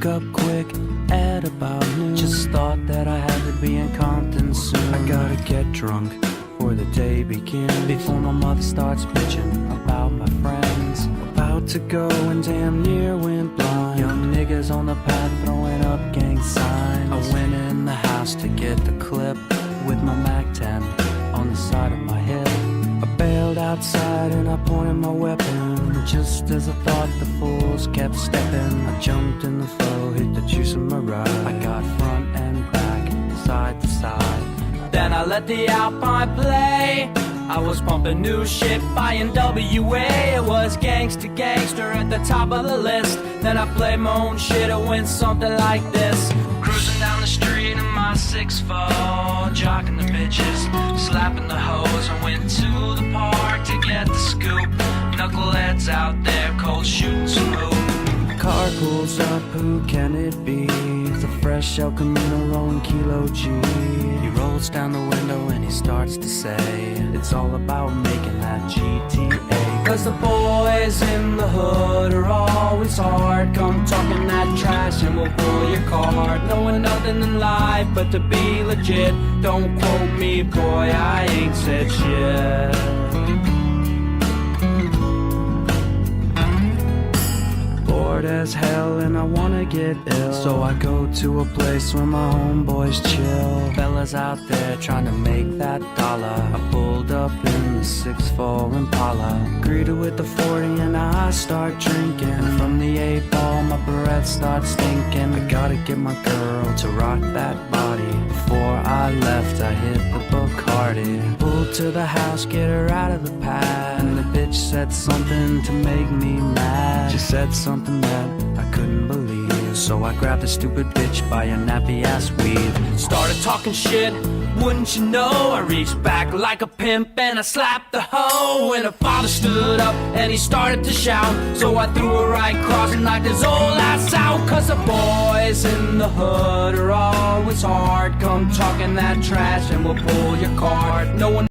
woke up quick at about noon. Just thought that I had to be in Compton soon. I gotta get drunk before the day begins, before my mother starts bitching about my friends. About to go and damn near went blind. Young niggas on the path throwing up gang signs. I went in the house to get the clip with my MAC-10 on the side of my hip. I bailed outside and I pointed my weapon. Just as I thought the fools kept stepping, I jumped in the flow, hit the juice in my ride. I got front and back, side to side. Then I let the Alpine play. I was pumping new shit by NWA. It was gangsta gangster at the top of the list. Then I played my own shit, it went something like this. Cruising down the street in my 6'4", jocking the bitches, slapping the hoes. I went to the park to get the scoop. Knuckleheads out there, cold shooting some hoop. Car pulls up, who can it be? It's a fresh El Camino rolling Kilo G. He rolls down the window and he starts to say, it's all about making that GTA. Cause the boys in the hood are always hard. Come talking that trash and we'll pull your card. Knowing nothing in life but to be legit. Don't quote me, boy, I ain't said shit. Bored as hell and I wanna get ill, so I go to a place where my homeboys chill. Fellas out there trying to make that dollar. I pulled up in the 6'4" Impala, greeted with the 40 and I start drinking. And from the 8-ball my breath starts stinking. I gotta get my girl to rock that body. Before I left I hit the Bacardi. Pulled to the house, get her out of the pad, and the bitch said something to make me mad. She said something that I couldn't believe, so I grabbed the stupid bitch by her nappy ass weave. Started talking shit, wouldn't you know? I reached back like a pimp and I slapped the hoe. When her father stood up and he started to shout, so I threw her right across and knocked his old ass out. Cause the boys in the hood are always hard. Come talking that trash and we'll pull your card. No one